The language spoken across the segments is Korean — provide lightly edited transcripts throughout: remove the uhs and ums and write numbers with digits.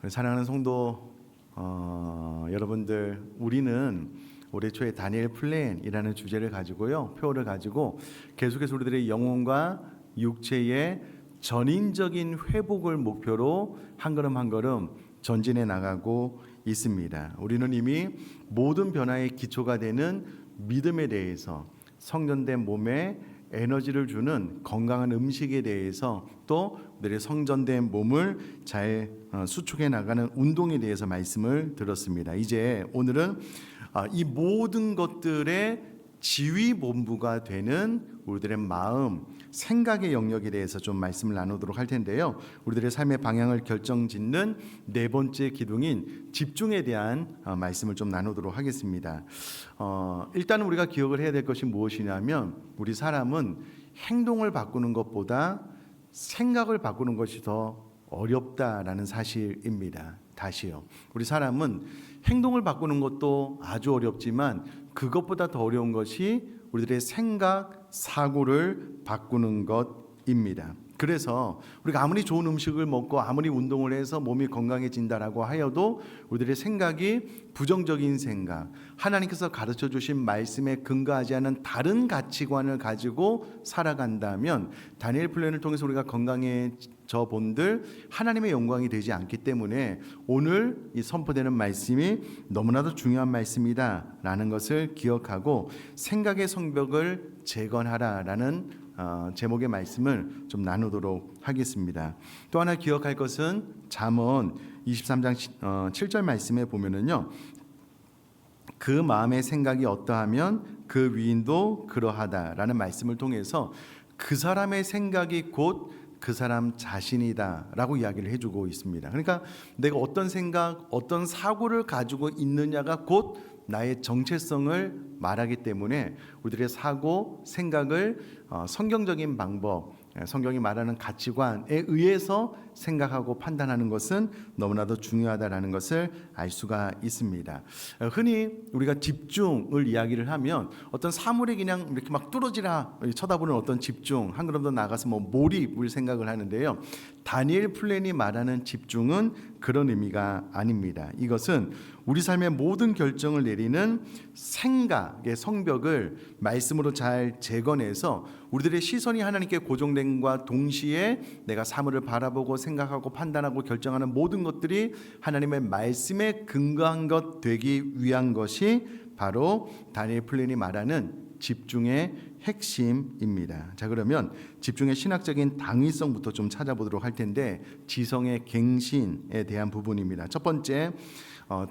사랑하는 성도 여러분들, 우리는 올해 초에 다니엘 플랜이라는 주제를 가지고요, 표어를 가지고 계속해서 우리들의 영혼과 육체의 전인적인 회복을 목표로 한 걸음 한 걸음 전진해 나가고 있습니다. 우리는 이미 모든 변화의 기초가 되는 믿음에 대해서, 성전된 몸에 에너지를 주는 건강한 음식에 대해서, 또 우리의 성전된 몸을 잘 수축해 나가는 운동에 대해서 말씀을 들었습니다. 이제 오늘은 이 모든 것들의 지휘본부가 되는 우리들의 마음, 생각의 영역에 대해서 좀 말씀을 나누도록 할 텐데요. 우리들의 삶의 방향을 결정짓는 네 번째 기둥인 집중에 대한 말씀을 좀 나누도록 하겠습니다. 일단 우리가 기억을 해야 될 것이 무엇이냐면, 우리 사람은 행동을 바꾸는 것보다 생각을 바꾸는 것이 더 어렵다라는 사실입니다. 다시요. 우리 사람은 행동을 바꾸는 것도 아주 어렵지만 그것보다 더 어려운 것이 우리들의 생각, 사고를 바꾸는 것입니다. 그래서 우리가 아무리 좋은 음식을 먹고 아무리 운동을 해서 몸이 건강해진다라고 하여도 우리들의 생각이 부정적인 생각, 하나님께서 가르쳐 주신 말씀에 근거하지 않은 다른 가치관을 가지고 살아간다면 다니엘 플랜을 통해서 우리가 건강해져 본들 하나님의 영광이 되지 않기 때문에 오늘 이 선포되는 말씀이 너무나도 중요한 말씀이다 라는 것을 기억하고 생각의 성벽을 재건하라라는 제목의 말씀을 좀 나누도록 하겠습니다. 또 하나 기억할 것은 잠언 23장 7절 말씀에 보면은요, 그 마음의 생각이 어떠하면 그 위인도 그러하다라는 말씀을 통해서 그 사람의 생각이 곧 그 사람 자신이다 라고 이야기를 해주고 있습니다. 그러니까 내가 어떤 생각, 어떤 사고를 가지고 있느냐가 곧 나의 정체성을 말하기 때문에 우리들의 사고, 생각을 성경적인 방법, 성경이 말하는 가치관에 의해서 생각하고 판단하는 것은 너무나도 중요하다라는 것을 알 수가 있습니다. 흔히 우리가 집중을 이야기를 하면 어떤 사물에 그냥 이렇게 막 뚫어지라 쳐다보는 어떤 집중, 한 걸음 더 나가서 몰입을 생각을 하는데요. 다니엘 플랜이 말하는 집중은 그런 의미가 아닙니다. 이것은 우리 삶의 모든 결정을 내리는 생각의 성벽을 말씀으로 잘 재건해서 우리들의 시선이 하나님께 고정됨과 동시에 내가 사물을 바라보고 생각하고 판단하고 결정하는 모든 것들이 하나님의 말씀에 근거한 것 되기 위한 것이 바로 다니엘 플랜이 말하는 집중의 핵심입니다. 자, 그러면 집중의 신학적인 당위성부터 좀 찾아보도록 할 텐데, 지성의 갱신에 대한 부분입니다. 첫 번째,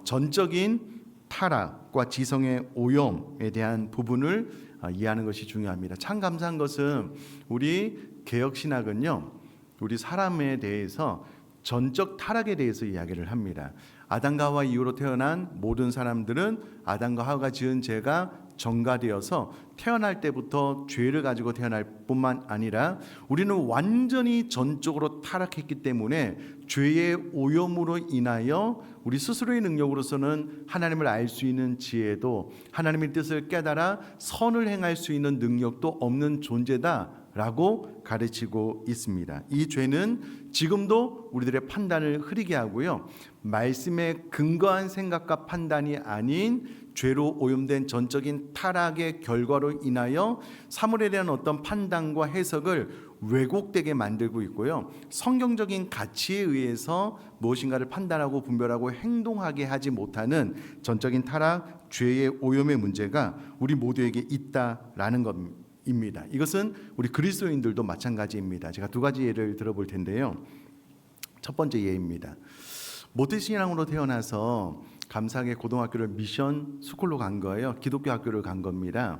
전적인 타락과 지성의 오염에 대한 부분을 이해하는 것이 중요합니다. 참 감사한 것은 우리 개혁신학은요, 우리 사람에 대해서 전적 타락에 대해서 이야기를 합니다. 아담과 하와 이후로 태어난 모든 사람들은 아담과 하와가 지은 죄가 전가되어서 태어날 때부터 죄를 가지고 태어날 뿐만 아니라 우리는 완전히 전적으로 타락했기 때문에 죄의 오염으로 인하여 우리 스스로의 능력으로서는 하나님을 알 수 있는 지혜도, 하나님의 뜻을 깨달아 선을 행할 수 있는 능력도 없는 존재다라고 가르치고 있습니다. 이 죄는 지금도 우리들의 판단을 흐리게 하고요, 말씀에 근거한 생각과 판단이 아닌 죄로 오염된 전적인 타락의 결과로 인하여 사물에 대한 어떤 판단과 해석을 왜곡되게 만들고 있고요, 성경적인 가치에 의해서 무엇인가를 판단하고 분별하고 행동하게 하지 못하는 전적인 타락, 죄의 오염의 문제가 우리 모두에게 있다라는 겁니다. 이것은 우리 그리스도인들도 마찬가지입니다. 제가 두 가지 예를 들어볼 텐데요. 첫 번째 예입니다. 모태신앙으로 태어나서 감사하게 고등학교를 미션 스쿨로 간 거예요. 기독교 학교를 간 겁니다.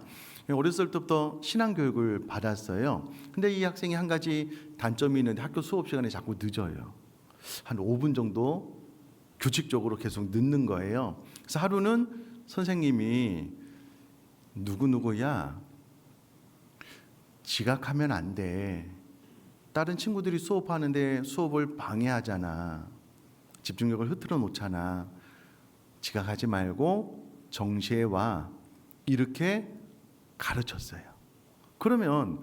어렸을 때부터 신앙교육을 받았어요. 근데 이 학생이 한 가지 단점이 있는데, 학교 수업 시간에 자꾸 늦어요. 한 5분 정도 규칙적으로 계속 늦는 거예요. 그래서 하루는 선생님이 누구누구야, 지각하면 안 돼. 다른 친구들이 수업하는데 수업을 방해하잖아. 집중력을 흐트러 놓잖아. 지각하지 말고 정시에 와. 이렇게 가르쳤어요. 그러면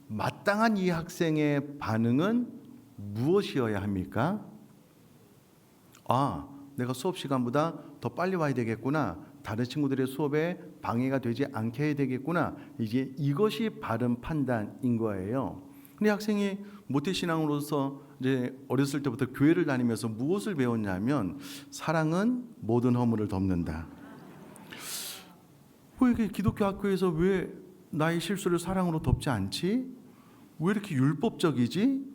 마땅한 이 학생의 반응은 무엇이어야 합니까? 아, 내가 수업 시간보다 더 빨리 와야 되겠구나. 다른 친구들의 수업에 방해가 되지 않게 해야 되겠구나. 이제 이것이 바른 판단인 거예요. 근데 학생이 모태신앙으로서 이제 어렸을 때부터 교회를 다니면서 무엇을 배웠냐면 사랑은 모든 허물을 덮는다. 왜 이렇게 기독교 학교에서 왜 나의 실수를 사랑으로 덮지 않지? 왜 이렇게 율법적이지?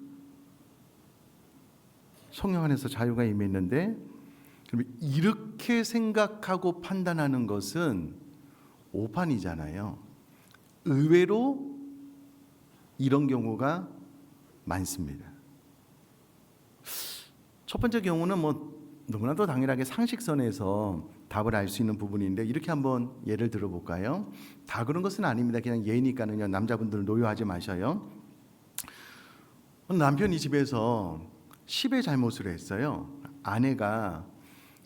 성령 안에서 자유가 임했는데, 그러면 이렇게 생각하고 판단하는 것은 오판이잖아요. 의외로 이런 경우가 많습니다. 첫 번째 경우는 뭐 너무나도 당연하게 상식선에서 답을 알 수 있는 부분인데, 이렇게 한번 예를 들어볼까요? 다 그런 것은 아닙니다. 그냥 예니까는요, 남자분들 노여하지 마셔요. 남편이 집에서 10의 잘못을 했어요. 아내가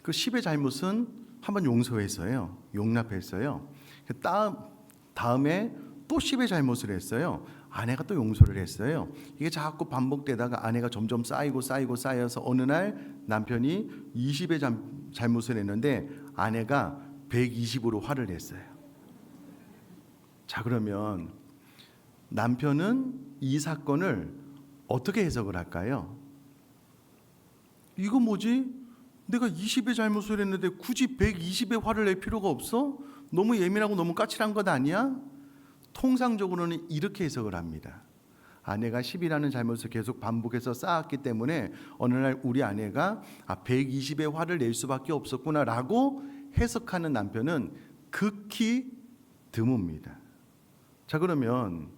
그 10의 잘못은 한번 용서했어요. 용납했어요. 다음에 또 10의 잘못을 했어요. 아내가 또 용서를 했어요. 이게 자꾸 반복되다가 아내가 점점 쌓여서 어느 날 남편이 20의 잘못을 했는데 아내가 120으로 화를 냈어요. 자, 그러면 남편은 이 사건을 어떻게 해석을 할까요? 이거 뭐지? 내가 20의 잘못을 했는데 굳이 120의 화를 낼 필요가 없어? 너무 예민하고 너무 까칠한 것 아니야? 통상적으로는 이렇게 해석을 합니다. 아내가 10이라는 잘못을 계속 반복해서 쌓았기 때문에 어느 날 우리 아내가 120의 화를 낼 수밖에 없었구나라고 해석하는 남편은 극히 드뭅니다. 자, 그러면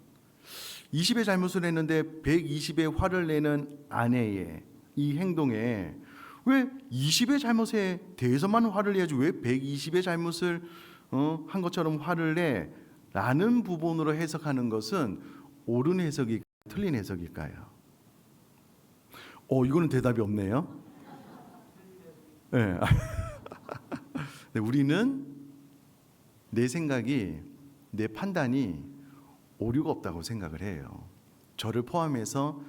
20의 잘못을 했는데 120의 화를 내는 아내의 이 행동에 왜 20의 잘못에 대해서만 화를 내야지 왜 120의 잘못을 한 것처럼 화를 내? 라는 부분으로 해석하는 것은 옳은 해석이 틀린 해석일까요? 이거는 대답이 없네요. 네. 우리는 내 생각이, 내 판단이 오류가 없다고 생각을 해요. 저를 포함해서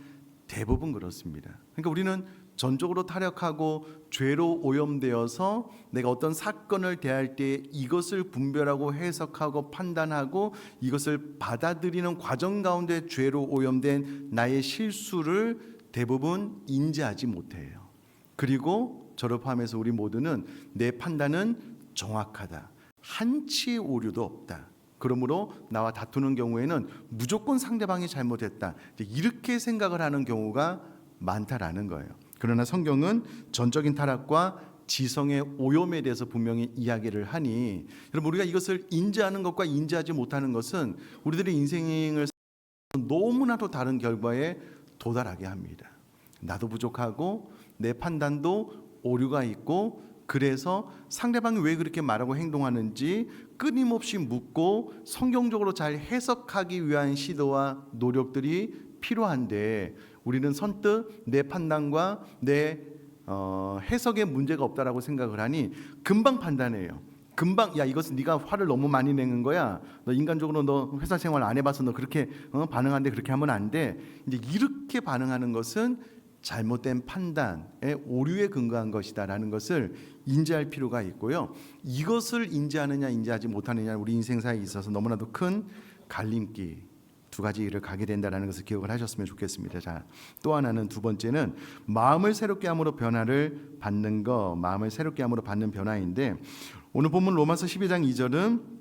대부분 그렇습니다. 그러니까 우리는 전적으로 타락하고 죄로 오염되어서 내가 어떤 사건을 대할 때 이것을 분별하고 해석하고 판단하고 이것을 받아들이는 과정 가운데 죄로 오염된 나의 실수를 대부분 인지하지 못해요. 그리고 저를 포함해서 우리 모두는 내 판단은 정확하다. 한치의 오류도 없다. 그러므로 나와 다투는 경우에는 무조건 상대방이 잘못했다. 이렇게 생각을 하는 경우가 많다라는 거예요. 그러나 성경은 전적인 타락과 지성의 오염에 대해서 분명히 이야기를 하니, 여러분, 우리가 이것을 인지하는 것과 인지하지 못하는 것은 우리들의 인생을 너무나도 다른 결과에 도달하게 합니다. 나도 부족하고 내 판단도 오류가 있고, 그래서 상대방이 왜 그렇게 말하고 행동하는지 끊임없이 묻고 성경적으로 잘 해석하기 위한 시도와 노력들이 필요한데, 우리는 선뜻 내 판단과 내 해석에 문제가 없다라고 생각을 하니 금방 판단해요. 금방, 야, 이것은 네가 화를 너무 많이 내는 거야. 너 인간적으로 너 회사 생활 안 해봐서 너 그렇게 반응하는데 그렇게 하면 안 돼. 이제 이렇게 반응하는 것은 잘못된 판단의 오류에 근거한 것이다라는 것을 인지할 필요가 있고요. 이것을 인지하느냐 인지하지 못하느냐, 우리 인생사에 있어서 너무나도 큰 갈림길, 두 가지 일을 가게 된다는 것을 기억을 하셨으면 좋겠습니다. 자, 또 하나는, 두 번째는 마음을 새롭게 함으로 변화를 받는 거, 마음을 새롭게 함으로 받는 변화인데, 오늘 본문 로마서 12장 2절은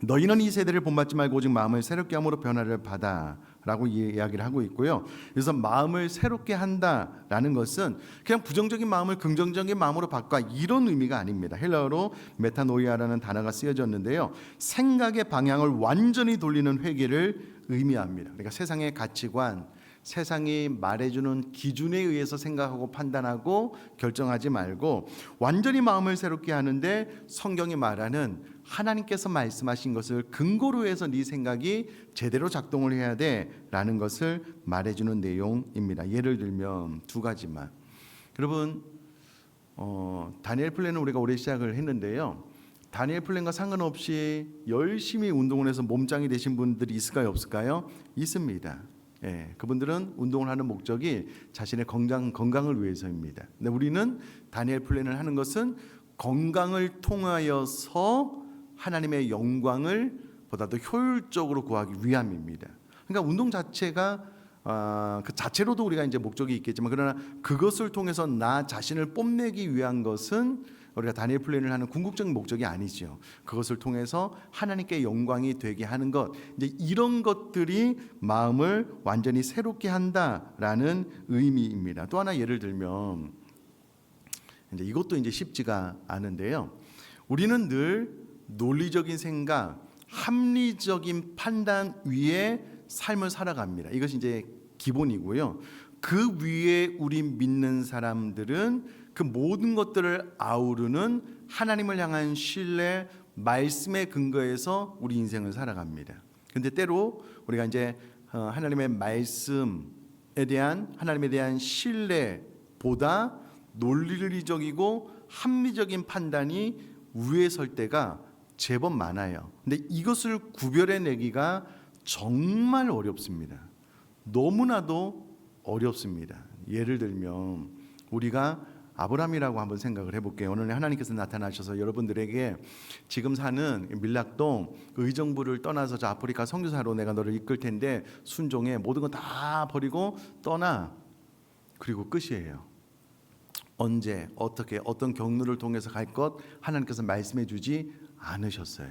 너희는 이 세대를 본받지 말고 오직 마음을 새롭게 함으로 변화를 받아 라고 이야기를 하고 있고요. 그래서 마음을 새롭게 한다라는 것은 그냥 부정적인 마음을 긍정적인 마음으로 바꿔, 이런 의미가 아닙니다. 헬라어로 메타노이아라는 단어가 쓰여졌는데요, 생각의 방향을 완전히 돌리는 회개를 의미합니다. 그러니까 세상의 가치관, 세상이 말해주는 기준에 의해서 생각하고 판단하고 결정하지 말고 완전히 마음을 새롭게 하는데, 성경이 말하는 하나님께서 말씀하신 것을 근거로 해서 네 생각이 제대로 작동을 해야 돼라는 것을 말해주는 내용입니다. 예를 들면 두 가지만. 여러분, 다니엘 플랜은 우리가 올해 시작을 했는데요, 다니엘 플랜과 상관없이 열심히 운동을 해서 몸짱이 되신 분들이 있을까요, 없을까요? 있습니다. 그분들은 운동을 하는 목적이 자신의 건강을 위해서입니다. 근데 우리는 다니엘 플랜을 하는 것은 건강을 통하여서 하나님의 영광을 보다 더 효율적으로 구하기 위함입니다. 그러니까 운동 자체가 그 자체로도 우리가 이제 목적이 있겠지만, 그러나 그것을 통해서 나 자신을 뽐내기 위한 것은 우리가 다니엘 플랜을 하는 궁극적인 목적이 아니죠. 그것을 통해서 하나님께 영광이 되게 하는 것, 이제 이런 것들이 마음을 완전히 새롭게 한다라는 의미입니다. 또 하나 예를 들면 이제 이것도 이제 쉽지가 않은데요. 우리는 늘 논리적인 생각, 합리적인 판단 위에 삶을 살아갑니다. 이것이 이제 기본이고요. 그 위에 우리 믿는 사람들은 그 모든 것들을 아우르는 하나님을 향한 신뢰, 말씀의 근거에서 우리 인생을 살아갑니다. 근데 때로 우리가 이제 하나님의 말씀에 대한, 하나님에 대한 신뢰보다 논리적이고 합리적인 판단이 위에 설 때가 제법 많아요. 근데 이것을 구별해내기가 정말 어렵습니다. 너무나도 어렵습니다. 예를 들면 우리가 아브라함이라고 한번 생각을 해볼게요. 오늘 하나님께서 나타나셔서 여러분들에게 지금 사는 밀락동 의정부를 떠나서 저 아프리카 선교사로 내가 너를 이끌 텐데 순종해, 모든 거 다 버리고 떠나. 그리고 끝이에요. 언제, 어떻게, 어떤 경로를 통해서 갈 것 하나님께서 말씀해 주지 않으셨어요.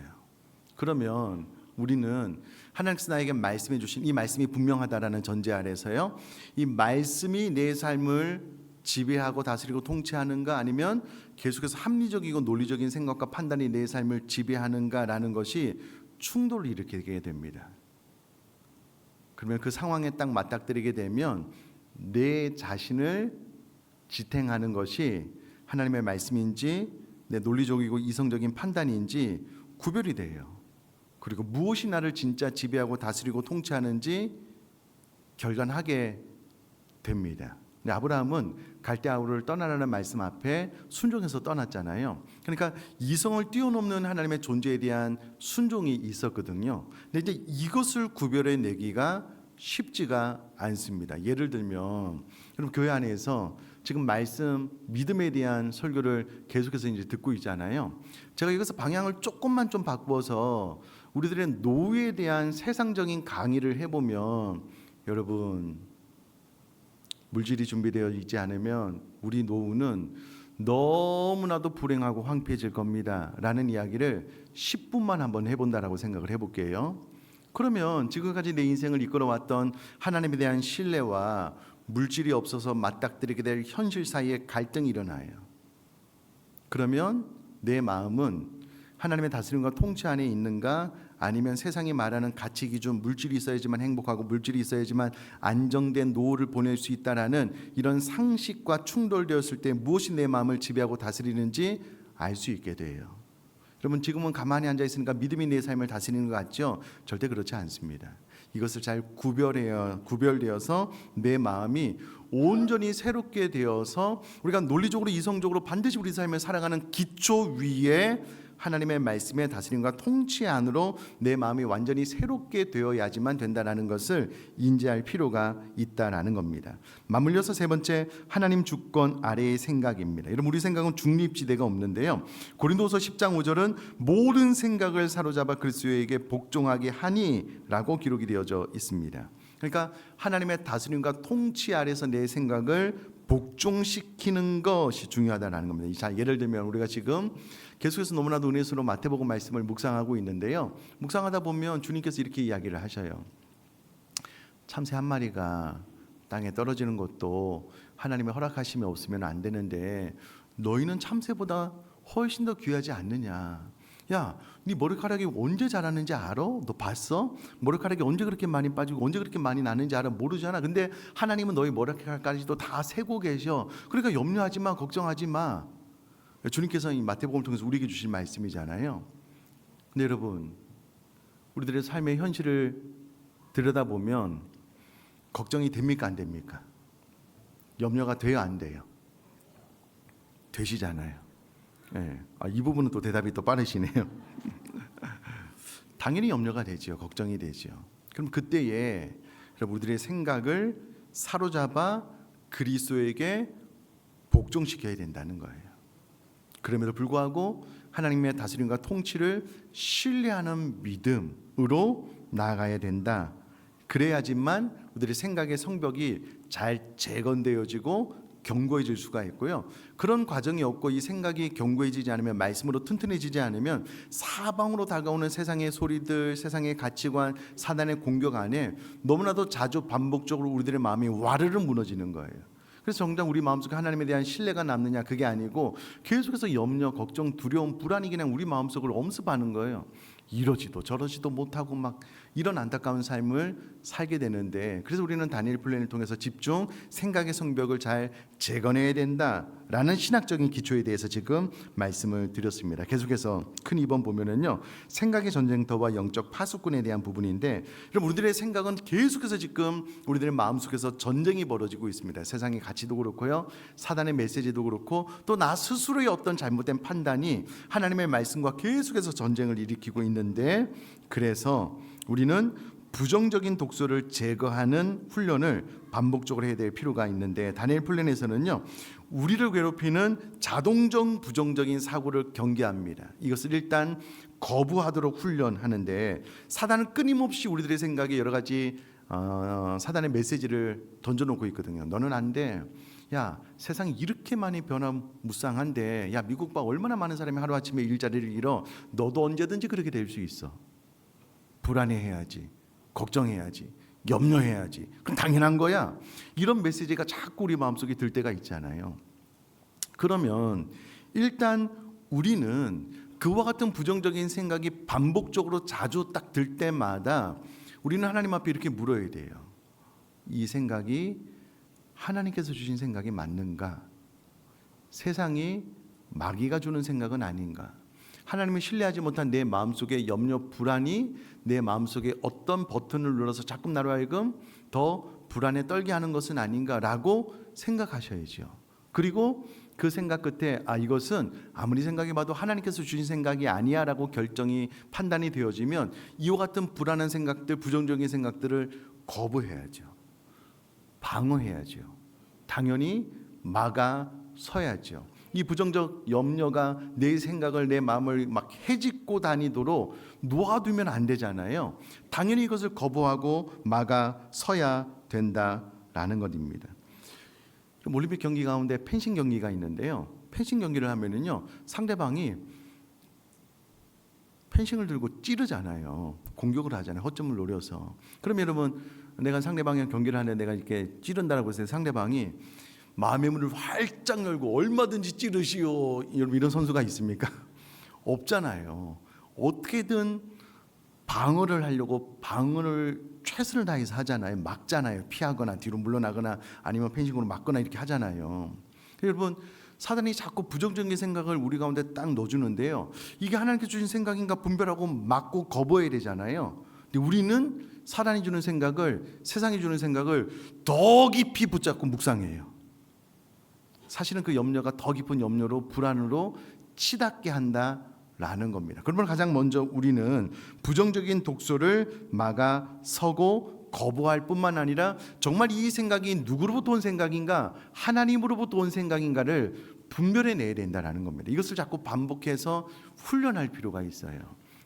그러면 우리는 하나님께서 나에게 말씀해 주신 이 말씀이 분명하다라는 전제 아래서요, 이 말씀이 내 삶을 지배하고 다스리고 통치하는가, 아니면 계속해서 합리적이고 논리적인 생각과 판단이 내 삶을 지배하는가라는 것이 충돌을 일으키게 됩니다. 그러면 그 상황에 딱 맞닥뜨리게 되면 내 자신을 지탱하는 것이 하나님의 말씀인지 내 논리적이고 이성적인 판단인지 구별이 돼요. 그리고 무엇이 나를 진짜 지배하고 다스리고 통치하는지 결단하게 됩니다. 근데 아브라함은 갈대아우를 떠나라는 말씀 앞에 순종해서 떠났잖아요. 그러니까 이성을 뛰어넘는 하나님의 존재에 대한 순종이 있었거든요. 근데 이제 이것을 구별해 내기가 쉽지가 않습니다. 예를 들면 여러분 교회 안에서 지금 말씀 믿음에 대한 설교를 계속해서 이제 듣고 있잖아요. 제가 이것을 방향을 조금만 좀 바꿔서 우리들의 노후에 대한 세상적인 강의를 해보면, 여러분 물질이 준비되어 있지 않으면 우리 노후는 너무나도 불행하고 황폐해질 겁니다 라는 이야기를 10분만 한번 해본다라고 생각을 해볼게요. 그러면 지금까지 내 인생을 이끌어왔던 하나님에 대한 신뢰와 물질이 없어서 맞닥뜨리게 될 현실 사이에 갈등이 일어나요. 그러면 내 마음은 하나님의 다스림과 통치 안에 있는가, 아니면 세상이 말하는 가치 기준, 물질이 있어야지만 행복하고 물질이 있어야지만 안정된 노후를 보낼 수 있다라는 이런 상식과 충돌되었을 때 무엇이 내 마음을 지배하고 다스리는지 알 수 있게 돼요. 여러분 지금은 가만히 앉아 있으니까 믿음이 내 삶을 다스리는 것 같죠? 절대 그렇지 않습니다. 이것을 잘 구별되어서 내 마음이 온전히 새롭게 되어서 우리가 논리적으로 이성적으로 반드시 우리 삶을 살아가는 기초 위에 하나님의 말씀의 다스림과 통치 안으로 내 마음이 완전히 새롭게 되어야지만 된다는 것을 인지할 필요가 있다라는 겁니다. 맞물려서 세 번째, 하나님 주권 아래의 생각입니다. 여러분 우리 생각은 중립지대가 없는데요. 고린도서 10장 5절은 모든 생각을 사로잡아 그리스도에게 복종하게 하니라고 기록이 되어져 있습니다. 그러니까 하나님의 다스림과 통치 아래서 내 생각을 복종시키는 것이 중요하다는 겁니다. 자, 예를 들면 우리가 지금 계속해서 너무나도 은혜스러운 마태복음 말씀을 묵상하고 있는데요. 묵상하다 보면 주님께서 이렇게 이야기를 하셔요. 참새 한 마리가 땅에 떨어지는 것도 하나님의 허락하심이 없으면 안 되는데 너희는 참새보다 훨씬 더 귀하지 않느냐. 야, 네 머리카락이 언제 자라는지 알아? 너 봤어? 머리카락이 언제 그렇게 많이 빠지고 언제 그렇게 많이 나는지 알아? 모르잖아. 근데 하나님은 너희 머리카락까지도 다 세고 계셔. 그러니까 염려하지 마, 걱정하지 마. 주님께서 이 마태복음을 통해서 우리에게 주신 말씀이잖아요. 근데 여러분 우리들의 삶의 현실을 들여다보면 걱정이 됩니까 안 됩니까? 염려가 돼요 안 돼요? 되시잖아요. 네. 이 부분은 또 대답이 또 빠르시네요. 당연히 염려가 되죠. 걱정이 되죠. 그럼 그때에 그럼 우리들의 생각을 사로잡아 그리스도에게 복종시켜야 된다는 거예요. 그럼에도 불구하고 하나님의 다스림과 통치를 신뢰하는 믿음으로 나아가야 된다. 그래야지만 우리들의 생각의 성벽이 잘 재건되어지고 견고해질 수가 있고요. 그런 과정이 없고 이 생각이 견고해지지 않으면, 말씀으로 튼튼해지지 않으면 사방으로 다가오는 세상의 소리들, 세상의 가치관, 사단의 공격 안에 너무나도 자주 반복적으로 우리들의 마음이 와르르 무너지는 거예요. 그래서 정작 우리 마음속에 하나님에 대한 신뢰가 남느냐, 그게 아니고 계속해서 염려, 걱정, 두려움, 불안이 그냥 우리 마음속을 엄습하는 거예요. 이러지도 저러지도 못하고 막 이런 안타까운 삶을 살게 되는데, 그래서 우리는 다니엘 플랜을 통해서 집중 생각의 성벽을 잘 재건해야 된다라는 신학적인 기초에 대해서 지금 말씀을 드렸습니다. 계속해서 큰 2번 보면은요, 생각의 전쟁터와 영적 파수꾼에 대한 부분인데, 그럼 우리들의 생각은 계속해서 지금 우리들의 마음속에서 전쟁이 벌어지고 있습니다. 세상의 가치도 그렇고요, 사단의 메시지도 그렇고, 또 나 스스로의 어떤 잘못된 판단이 하나님의 말씀과 계속해서 전쟁을 일으키고 있는데, 그래서 우리는 부정적인 독소를 제거하는 훈련을 반복적으로 해야 될 필요가 있는데, 다니엘 플랜에서는요, 우리를 괴롭히는 자동적 부정적인 사고를 경계합니다. 이것을 일단 거부하도록 훈련하는데, 사단은 끊임없이 우리들의 생각에 여러 가지 사단의 메시지를 던져놓고 있거든요. 너는 안 돼. 야, 세상이 이렇게 많이 변화무쌍한데, 야, 미국 봐, 얼마나 많은 사람이 하루아침에 일자리를 잃어. 너도 언제든지 그렇게 될 수 있어. 불안해해야지, 걱정해야지, 염려해야지. 그럼 당연한 거야. 이런 메시지가 자꾸 우리 마음속에 들 때가 있잖아요. 그러면 일단 우리는 그와 같은 부정적인 생각이 반복적으로 자주 딱 들 때마다 우리는 하나님 앞에 이렇게 물어야 돼요. 이 생각이 하나님께서 주신 생각이 맞는가? 세상이 마귀가 주는 생각은 아닌가? 하나님을 신뢰하지 못한 내 마음속의 염려, 불안이 내 마음속에 어떤 버튼을 눌러서 자꾸 나로 하여금 더 불안에 떨게 하는 것은 아닌가라고 생각하셔야죠. 그리고 그 생각 끝에 이것은 아무리 생각해봐도 하나님께서 주신 생각이 아니야 라고 결정이, 판단이 되어지면 이와 같은 불안한 생각들, 부정적인 생각들을 거부해야죠. 방어해야죠. 당연히 막아서야죠. 이 부정적 염려가 내 생각을, 내 마음을 막 헤집고 다니도록 놓아두면 안 되잖아요. 당연히 이것을 거부하고 막아서야 된다라는 것입니다. 올림픽 경기 가운데 펜싱 경기가 있는데요, 펜싱 경기를 하면은요, 상대방이 펜싱을 들고 찌르잖아요. 공격을 하잖아요. 허점을 노려서. 그럼 여러분, 내가 상대방이랑 경기를 하는데 내가 이렇게 찌른다라고 해서 상대방이 마음의 문을 활짝 열고 얼마든지 찌르시오, 이런 선수가 있습니까? 없잖아요. 어떻게든 방어를 하려고 방어를 최선을 다해서 하잖아요. 막잖아요. 피하거나 뒤로 물러나거나 아니면 펜싱으로 막거나 이렇게 하잖아요. 여러분, 사단이 자꾸 부정적인 생각을 우리 가운데 딱 넣어주는데요, 이게 하나님께 주신 생각인가 분별하고 막고 거부해야 되잖아요. 근데 우리는 사단이 주는 생각을, 세상이 주는 생각을 더 깊이 붙잡고 묵상해요. 사실은 그 염려가 더 깊은 염려로, 불안으로 치닫게 한다라는 겁니다. 그러면 가장 먼저 우리는 부정적인 독소를 막아서고 거부할 뿐만 아니라 정말 이 생각이 누구로부터 온 생각인가, 하나님으로부터 온 생각인가를 분별해내야 된다는 겁니다. 이것을 자꾸 반복해서 훈련할 필요가 있어요.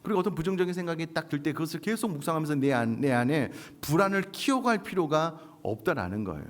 그리고 어떤 부정적인 생각이 딱 들 때 그것을 계속 묵상하면서 내 안에 불안을 키워갈 필요가 없다라는 거예요.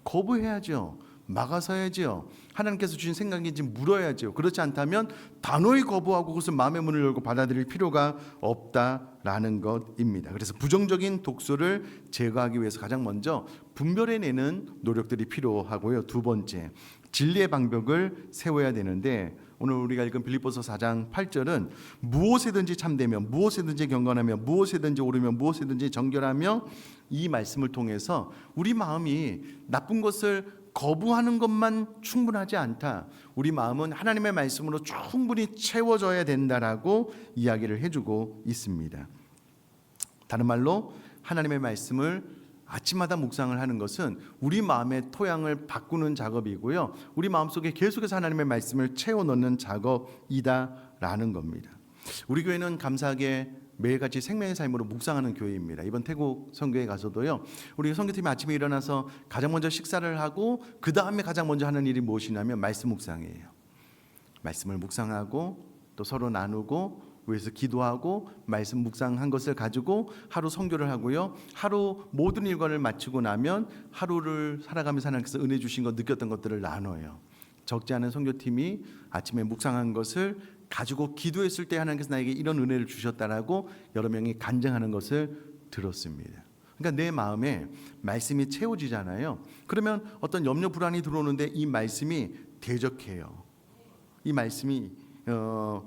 거부해야죠. 막아서야죠. 하나님께서 주신 생각인지 물어야죠. 그렇지 않다면 단호히 거부하고 그것을 마음의 문을 열고 받아들일 필요가 없다라는 것입니다. 그래서 부정적인 독소를 제거하기 위해서 가장 먼저 분별해내는 노력들이 필요하고요. 두 번째, 진리의 방벽을 세워야 되는데, 오늘 우리가 읽은 빌립보서 4장 8절은 무엇에든지 참되며 무엇에든지 경건하며 무엇에든지 옳으며 무엇에든지 정결하며, 이 말씀을 통해서 우리 마음이 나쁜 것을 거부하는 것만 충분하지 않다. 우리 마음은 하나님의 말씀으로 충분히 채워져야 된다라고 이야기를 해주고 있습니다. 다른 말로 하나님의 말씀을 아침마다 묵상을 하는 것은 우리 마음의 토양을 바꾸는 작업이고요, 우리 마음속에 계속해서 하나님의 말씀을 채워 넣는 작업이다라는 겁니다. 우리 교회는 감사하게 매일같이 생명의 삶으로 묵상하는 교회입니다. 이번 태국 선교에 가서도요, 우리 선교팀이 아침에 일어나서 가장 먼저 식사를 하고 그 다음에 가장 먼저 하는 일이 무엇이냐면 말씀 묵상이에요. 말씀을 묵상하고 또 서로 나누고 위해서 기도하고 말씀 묵상한 것을 가지고 하루 선교를 하고요. 하루 모든 일과를 마치고 나면 하루를 살아가면서 하나님께서 은혜 주신 것, 느꼈던 것들을 나눠요. 적지 않은 선교팀이 아침에 묵상한 것을 가지고 기도했을 때 하나님께서 나에게 이런 은혜를 주셨다라고 여러 명이 간증하는 것을 들었습니다. 그러니까 내 마음에 말씀이 채워지잖아요. 그러면 어떤 염려 불안이 들어오는데 이 말씀이 대적해요. 이 말씀이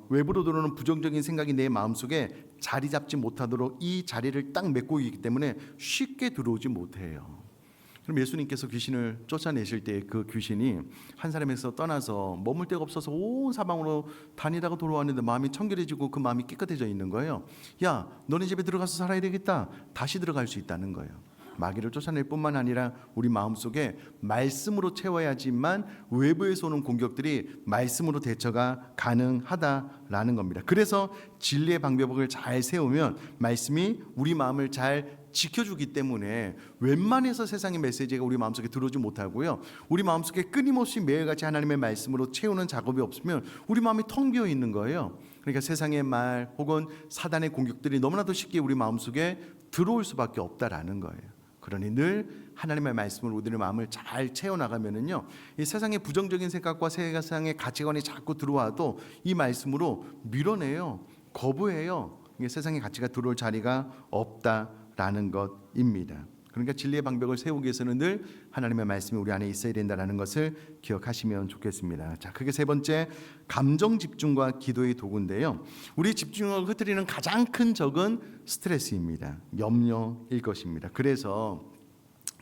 외부로 들어오는 부정적인 생각이 내 마음속에 자리 잡지 못하도록 이 자리를 딱 메고 있기 때문에 쉽게 들어오지 못해요. 그럼 예수님께서 귀신을 쫓아내실 때 그 귀신이 한 사람에서 떠나서 머물 데가 없어서 온 사방으로 다니다가 돌아왔는데 마음이 청결해지고 그 마음이 깨끗해져 있는 거예요. 야, 너네 집에 들어가서 살아야 되겠다. 다시 들어갈 수 있다는 거예요. 마귀를 쫓아낼 뿐만 아니라 우리 마음속에 말씀으로 채워야지만 외부에서 오는 공격들이 말씀으로 대처가 가능하다라는 겁니다. 그래서 진리의 방법을 잘 세우면 말씀이 우리 마음을 잘 지켜주기 때문에 웬만해서 세상의 메시지가 우리 마음속에 들어오지 못하고요. 우리 마음속에 끊임없이 매일같이 하나님의 말씀으로 채우는 작업이 없으면 우리 마음이 텅 비어 있는 거예요. 그러니까 세상의 말 혹은 사단의 공격들이 너무나도 쉽게 우리 마음속에 들어올 수밖에 없다라는 거예요. 그러니 늘 하나님의 말씀으로 우리의 마음을 잘 채워나가면은요, 이 세상의 부정적인 생각과 세상의 가치관이 자꾸 들어와도 이 말씀으로 밀어내요, 거부해요. 이게 세상의 가치가 들어올 자리가 없다라는 것입니다. 그러니까 진리의 방벽을 세우기 위해서는 늘 하나님의 말씀이 우리 안에 있어야 된다는 것을 기억하시면 좋겠습니다. 자, 그게 세 번째, 감정 집중과 기도의 도구인데요. 우리 집중력을 흐트리는 가장 큰 적은 스트레스입니다. 염려일 것입니다. 그래서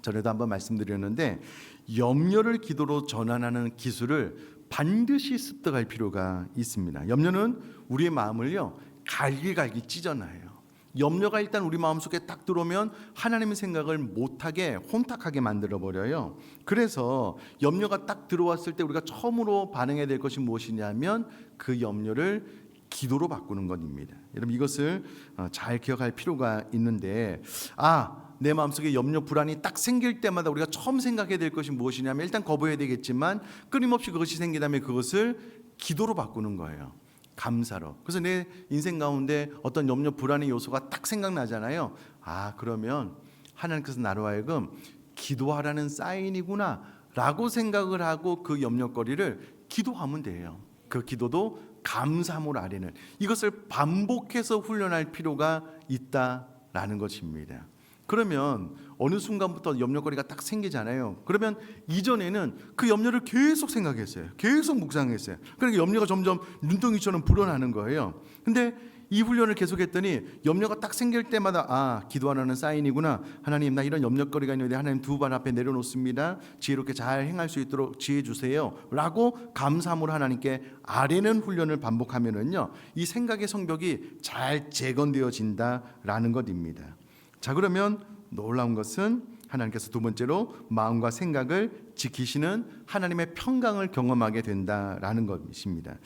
전에도 한번 말씀드렸는데 염려를 기도로 전환하는 기술을 반드시 습득할 필요가 있습니다. 염려는 우리의 마음을요, 갈기갈기 찢어놔요. 염려가 일단 우리 마음속에 딱 들어오면 하나님의 생각을 못하게 혼탁하게 만들어버려요. 그래서 염려가 딱 들어왔을 때 우리가 처음으로 반응해야 될 것이 무엇이냐면 그 염려를 기도로 바꾸는 것입니다. 여러분, 이것을 잘 기억할 필요가 있는데, 내 마음속에 염려 불안이 딱 생길 때마다 우리가 처음 생각해야 될 것이 무엇이냐면 일단 거부해야 되겠지만 끊임없이 그것이 생기다면 그것을 기도로 바꾸는 거예요. 감사로. 그래서 내 인생 가운데 어떤 염려 불안의 요소가 딱 생각나잖아요. 그러면 하나님께서 나로 하여금 기도하라는 사인이구나 라고 생각을 하고 그 염려거리를 기도하면 돼요. 그 기도도 감사함으로 아뢰는, 이것을 반복해서 훈련할 필요가 있다라는 것입니다. 그러면 어느 순간부터 염려거리가 딱 생기잖아요. 그러면 이전에는 그 염려를 계속 생각했어요. 계속 묵상했어요. 그러니까 염려가 점점 눈덩이처럼 불어나는 거예요. 근데 이 훈련을 계속했더니 염려가 딱 생길 때마다 기도하라는 사인이구나. 하나님, 나 이런 염려거리가 있는데 하나님 두 발 앞에 내려놓습니다. 지혜롭게 잘 행할 수 있도록 지혜 주세요 라고 감사함으로 하나님께 아뢰는 훈련을 반복하면은요, 이 생각의 성벽이 잘 재건되어진다라는 것입니다. 자, 그러면 놀라운 것은 하나님께서 두 번째로 마음과 생각을 지키시는 하나님의 평강을 경험하게 된다라는 것입니다.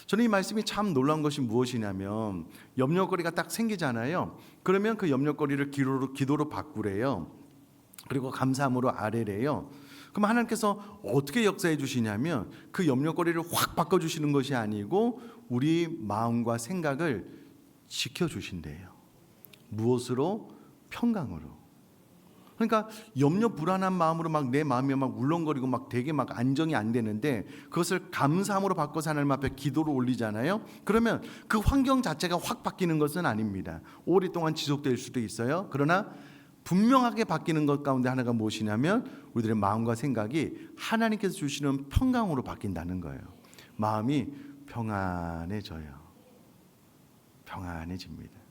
저는 이 말씀이 참 놀라운 것이 무엇이냐면 염려거리가 딱 생기잖아요. 그러면 그 염려거리를 기도로 바꾸래요. 그리고 감사함으로 아뢰래요. 그럼 하나님께서 어떻게 역사해 주시냐면 그 염려거리를 확 바꿔주시는 것이 아니고 우리 마음과 생각을 지켜주신대요. 무엇으로? 평강으로. 그러니까 염려 불안한 마음으로 막 내 마음이 막 울렁거리고 막 되게 막 안정이 안 되는데 그것을 감사함으로 바꿔서 하나님 앞에 기도로 올리잖아요. 그러면 그 환경 자체가 확 바뀌는 것은 아닙니다. 오랫동안 지속될 수도 있어요. 그러나 분명하게 바뀌는 것 가운데 하나가 무엇이냐면 우리들의 마음과 생각이 하나님께서 주시는 평강으로 바뀐다는 거예요. 마음이 평안해져요. 평안해집니다.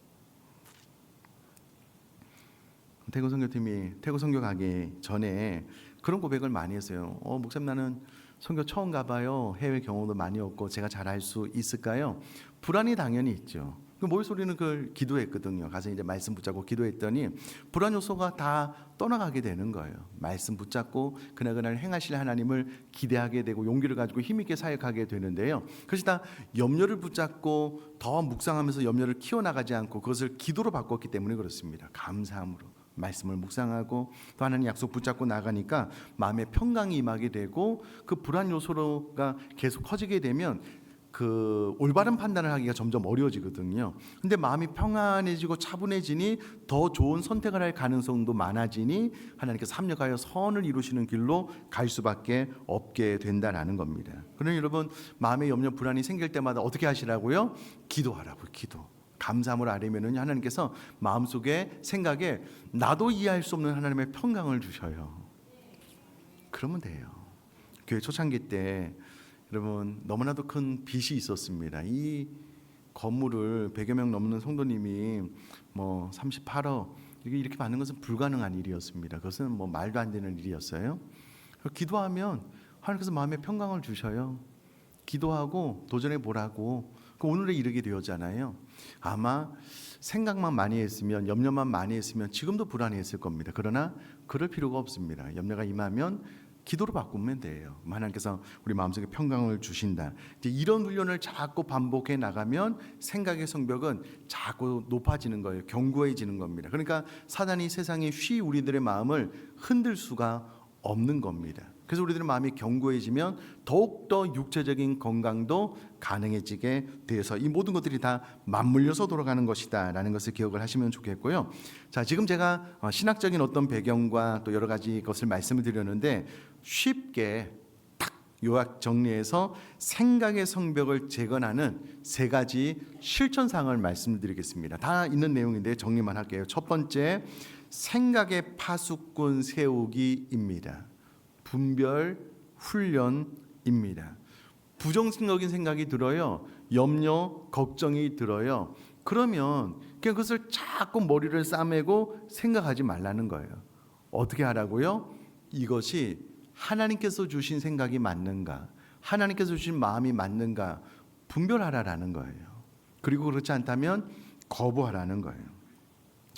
태국 선교팀이 태국 선교 가기 전에 그런 고백을 많이 했어요. 목사님, 나는 선교 처음 가봐요. 해외 경험도 많이 없고 제가 잘할 수 있을까요? 불안이 당연히 있죠. 그 모의소리는 그걸 기도했거든요. 가서 이제 말씀 붙잡고 기도했더니 불안 요소가 다 떠나가게 되는 거예요. 말씀 붙잡고 그날 행하실 하나님을 기대하게 되고 용기를 가지고 힘있게 사역하게 되는데요. 그것이 다 염려를 붙잡고 더 묵상하면서 염려를 키워나가지 않고 그것을 기도로 바꿨기 때문에 그렇습니다. 감사함으로 말씀을 묵상하고 또 하나님 약속 붙잡고 나가니까 마음에 평강이 임하게 되고 그 불안 요소가 계속 커지게 되면 그 올바른 판단을 하기가 점점 어려워지거든요. 근데 마음이 평안해지고 차분해지니 더 좋은 선택을 할 가능성도 많아지니 하나님께서 합력하여 선을 이루시는 길로 갈 수밖에 없게 된다라는 겁니다. 그러니 여러분 마음에 염려 불안이 생길 때마다 어떻게 하시라고요? 기도하라고. 기도. 감사함을 아뢰면은 하나님께서 마음속에 생각에 나도 이해할 수 없는 하나님의 평강을 주셔요. 그러면 돼요. 교회 초창기 때 여러분 너무나도 큰 빚이 있었습니다. 이 건물을 100여 명 넘는 성도님이 뭐 38억 이렇게 받는 것은 불가능한 일이었습니다. 그것은 뭐 말도 안 되는 일이었어요. 기도하면 하나님께서 마음에 평강을 주셔요. 기도하고 도전해 보라고. 그 오늘에 이르게 되었잖아요. 아마 생각만 많이 했으면 염려만 많이 했으면 지금도 불안해했을 겁니다. 그러나 그럴 필요가 없습니다. 염려가 임하면 기도로 바꾸면 돼요. 하나님께서 우리 마음속에 평강을 주신다. 이제 이런 훈련을 자꾸 반복해 나가면 생각의 성벽은 자꾸 높아지는 거예요. 견고해지는 겁니다. 그러니까 사단이 세상에 쉬 우리들의 마음을 흔들 수가 없는 겁니다. 그래서 우리들의 마음이 견고해지면 더욱더 육체적인 건강도 가능해지게 되어서 이 모든 것들이 다 맞물려서 돌아가는 것이다 라는 것을 기억을 하시면 좋겠고요. 자, 지금 제가 신학적인 어떤 배경과 또 여러 가지 것을 말씀을 드렸는데 쉽게 딱 요약 정리해서 생각의 성벽을 재건하는 세 가지 실천사항을 말씀드리겠습니다. 다 있는 내용인데 정리만 할게요. 첫 번째, 생각의 파수꾼 세우기입니다. 분별 훈련입니다. 부정적인 생각이 들어요. 염려, 걱정이 들어요. 그러면 그냥 그것을 자꾸 머리를 싸매고 생각하지 말라는 거예요. 어떻게 하라고요? 이것이 하나님께서 주신 생각이 맞는가, 하나님께서 주신 마음이 맞는가 분별하라라는 거예요. 그리고 그렇지 않다면 거부하라는 거예요.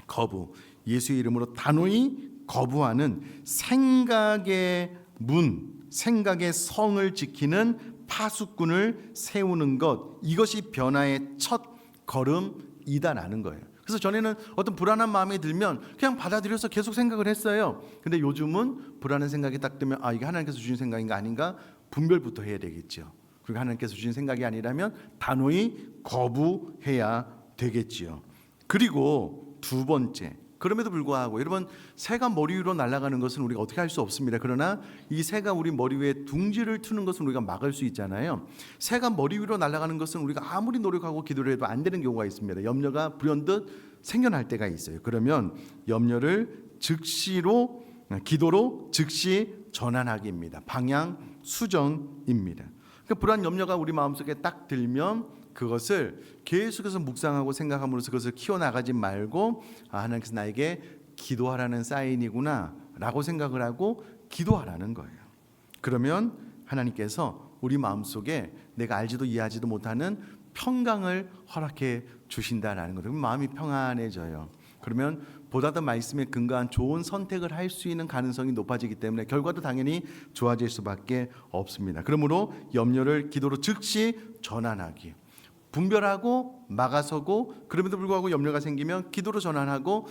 거부. 예수의 이름으로 단호히 거부하는 생각의 문, 생각의 성을 지키는 파수꾼을 세우는 것, 이것이 변화의 첫 걸음이다라는 거예요. 그래서 전에는 어떤 불안한 마음이 들면 그냥 받아들여서 계속 생각을 했어요. 근데 요즘은 불안한 생각이 딱 들면 아, 이게 하나님께서 주신 생각인가 아닌가 분별부터 해야 되겠죠. 그리고 하나님께서 주신 생각이 아니라면 단호히 거부해야 되겠지요. 그리고 두 번째, 그럼에도 불구하고 여러분 새가 머리 위로 날아가는 것은 우리가 어떻게 할 수 없습니다. 그러나 이 새가 우리 머리 위에 둥지를 트는 것은 우리가 막을 수 있잖아요. 새가 머리 위로 날아가는 것은 우리가 아무리 노력하고 기도를 해도 안 되는 경우가 있습니다. 염려가 불현듯 생겨날 때가 있어요. 그러면 염려를 즉시로 기도로 즉시 전환하기입니다. 방향 수정입니다. 그러니까 불안 염려가 우리 마음속에 딱 들면 그것을 계속해서 묵상하고 생각함으로써 그것을 키워나가지 말고 아, 하나님께서 나에게 기도하라는 사인이구나 라고 생각을 하고 기도하라는 거예요. 그러면 하나님께서 우리 마음속에 내가 알지도 이해하지도 못하는 평강을 허락해 주신다라는 거예요. 그럼 마음이 평안해져요. 그러면 보다 더 말씀에 근거한 좋은 선택을 할 수 있는 가능성이 높아지기 때문에 결과도 당연히 좋아질 수밖에 없습니다. 그러므로 염려를 기도로 즉시 전환하기, 분별하고 막아서고, 그럼에도 불구하고 염려가 생기면 기도로 전환하고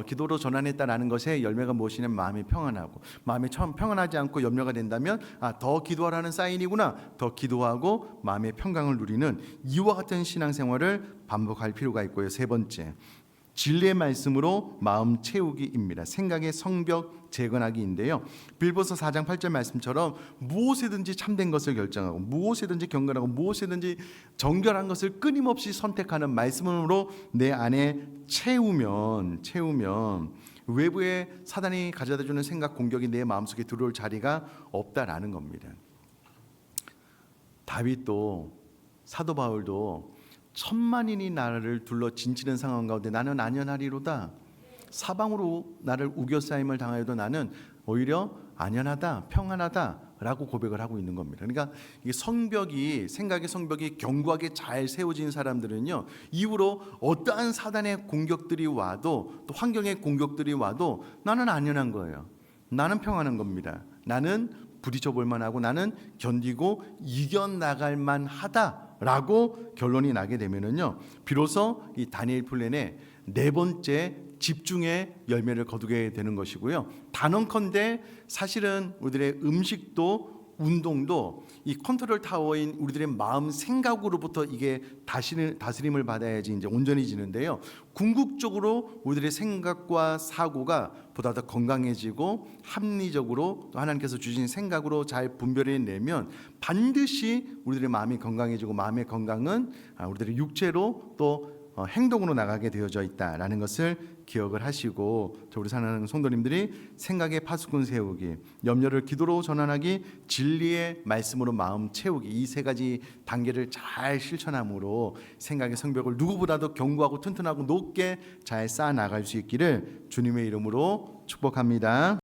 기도로 전환했다라는 것의 열매가 무엇이냐면 마음이 평안하고, 마음이 평안하지 않고 염려가 된다면 아, 더 기도하라는 사인이구나, 더 기도하고 마음의 평강을 누리는 이와 같은 신앙생활을 반복할 필요가 있고요. 세 번째, 진리의 말씀으로 마음 채우기입니다. 생각의 성벽 재건하기인데요. 빌보서 4장 8절 말씀처럼 무엇이든지 참된 것을 결정하고 무엇이든지 경건하고 무엇이든지 정결한 것을 끊임없이 선택하는 말씀으로 내 안에 채우면 외부에 사단이 가져다주는 생각 공격이 내 마음속에 들어올 자리가 없다라는 겁니다. 다윗도 사도 바울도 천만인이 나를 둘러 진치는 상황 가운데 나는 안연하리로다. 사방으로 나를 우겨싸임을 당하여도 나는 오히려 안연하다, 평안하다라고 고백을 하고 있는 겁니다. 그러니까 이 성벽이 생각의 성벽이 견고하게 잘 세워진 사람들은요, 이후로 어떠한 사단의 공격들이 와도 또 환경의 공격들이 와도 나는 안연한 거예요. 나는 평안한 겁니다. 나는 부딪혀 볼 만하고 나는 견디고 이겨나갈 만하다라고 결론이 나게 되면은요, 비로소 이 다니엘 플랜의 네 번째 집중의 열매를 거두게 되는 것이고요. 단언컨대 사실은 우리들의 음식도 운동도 이 컨트롤 타워인 우리들의 마음 생각으로부터 이게 다스림을 받아야지 이제 온전해지는데요. 궁극적으로 우리들의 생각과 사고가 보다 더 건강해지고 합리적으로 또 하나님께서 주신 생각으로 잘 분별해내면 반드시 우리들의 마음이 건강해지고 마음의 건강은 우리들의 육체로 또 행동으로 나가게 되어져 있다라는 것을 기억을 하시고, 우리 사랑하는 성도님들이 생각의 파수꾼 세우기, 염려를 기도로 전환하기, 진리의 말씀으로 마음 채우기, 이 세 가지 단계를 잘 실천함으로 생각의 성벽을 누구보다도 견고하고 튼튼하고 높게 잘 쌓아 나갈 수 있기를 주님의 이름으로 축복합니다.